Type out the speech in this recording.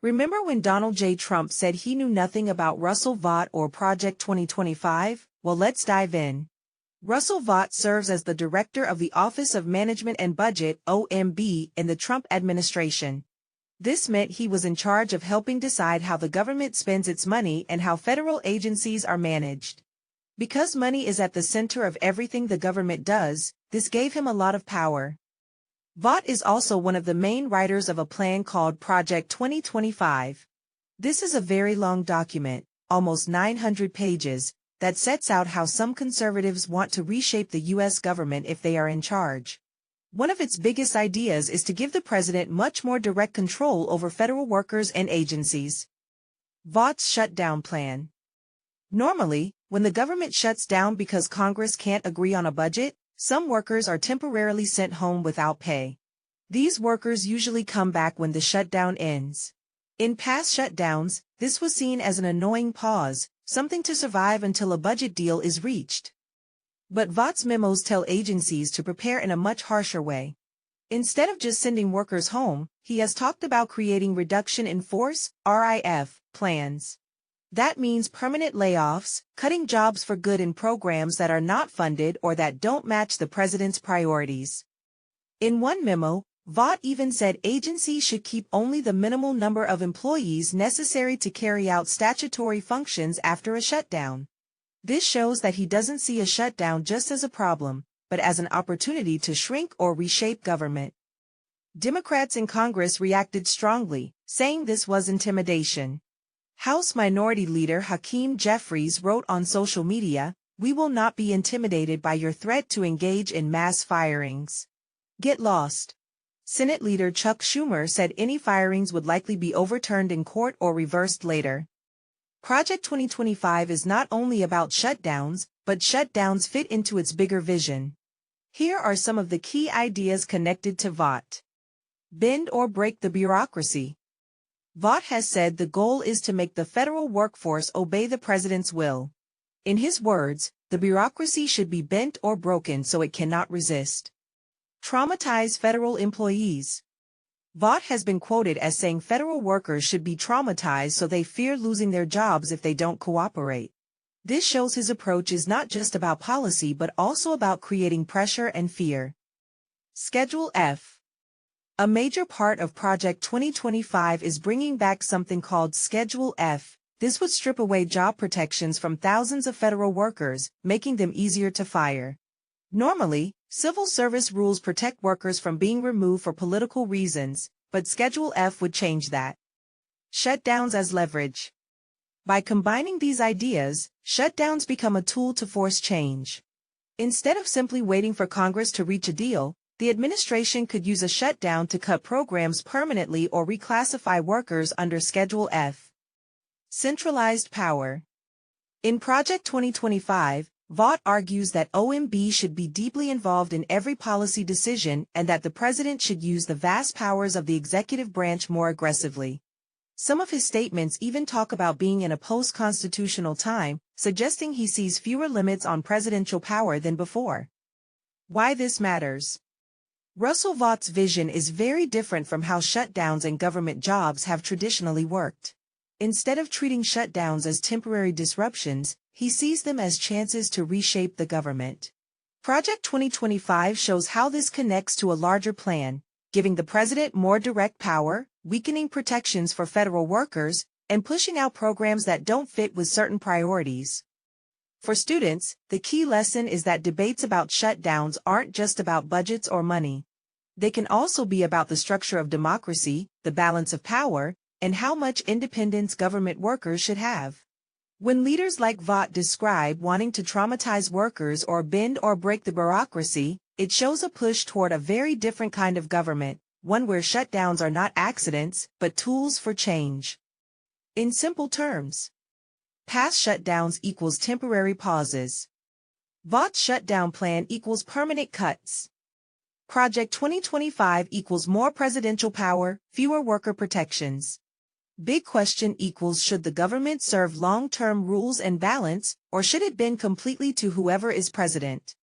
Remember when Donald J. Trump said he knew nothing about Russell Vought or Project 2025? Well, let's dive in. Russell Vought serves as the Director of the Office of Management and Budget (OMB) in the Trump administration. This meant he was in charge of helping decide how the government spends its money and how federal agencies are managed. Because money is at the center of everything the government does, this gave him a lot of power. Vought is also one of the main writers of a plan called Project 2025. This is a very long document, almost 900 pages, that sets out how some conservatives want to reshape the U.S. government if they are in charge. One of its biggest ideas is to give the president much more direct control over federal workers and agencies. Vought's shutdown plan. Normally, when the government shuts down because Congress can't agree on a budget, some workers are temporarily sent home without pay. These workers usually come back when the shutdown ends. In past shutdowns, this was seen as an annoying pause, something to survive until a budget deal is reached. But Vought's memos tell agencies to prepare in a much harsher way. Instead of just sending workers home, he has talked about creating reduction in force (RIF) plans. That means permanent layoffs, cutting jobs for good in programs that are not funded or that don't match the president's priorities. In one memo, Vought even said agencies should keep only the minimal number of employees necessary to carry out statutory functions after a shutdown. This shows that he doesn't see a shutdown just as a problem, but as an opportunity to shrink or reshape government. Democrats in Congress reacted strongly, saying this was intimidation. House Minority Leader Hakeem Jeffries wrote on social media, "We will not be intimidated by your threat to engage in mass firings. Get lost." Senate Leader Chuck Schumer said any firings would likely be overturned in court or reversed later. Project 2025 is not only about shutdowns, but shutdowns fit into its bigger vision. Here are some of the key ideas connected to Vought. Bend or break the bureaucracy. Vought has said the goal is to make the federal workforce obey the president's will. In his words, the bureaucracy should be bent or broken so it cannot resist. Traumatize federal employees. Vought has been quoted as saying federal workers should be traumatized so they fear losing their jobs if they don't cooperate. This shows his approach is not just about policy but also about creating pressure and fear. Schedule F. A major part of Project 2025 is bringing back something called Schedule F. This would strip away job protections from thousands of federal workers, making them easier to fire. Normally, civil service rules protect workers from being removed for political reasons, but Schedule F would change that. Shutdowns as leverage. By combining these ideas, shutdowns become a tool to force change. Instead of simply waiting for Congress to reach a deal, the administration could use a shutdown to cut programs permanently or reclassify workers under Schedule F. Centralized power. In Project 2025, Vought argues that OMB should be deeply involved in every policy decision and that the president should use the vast powers of the executive branch more aggressively. Some of his statements even talk about being in a post-constitutional time, suggesting he sees fewer limits on presidential power than before. Why this matters. Russell Vought's vision is very different from how shutdowns and government jobs have traditionally worked. Instead of treating shutdowns as temporary disruptions, he sees them as chances to reshape the government. Project 2025 shows how this connects to a larger plan, giving the president more direct power, weakening protections for federal workers, and pushing out programs that don't fit with certain priorities. For students, the key lesson is that debates about shutdowns aren't just about budgets or money. They can also be about the structure of democracy, the balance of power, and how much independence government workers should have. When leaders like Vought describe wanting to traumatize workers or bend or break the bureaucracy, it shows a push toward a very different kind of government, one where shutdowns are not accidents, but tools for change. In simple terms, past shutdowns equals temporary pauses. Vought's shutdown plan equals permanent cuts. Project 2025 equals more presidential power, fewer worker protections. Big question equals should the government serve long-term rules and balance, or should it bend completely to whoever is president?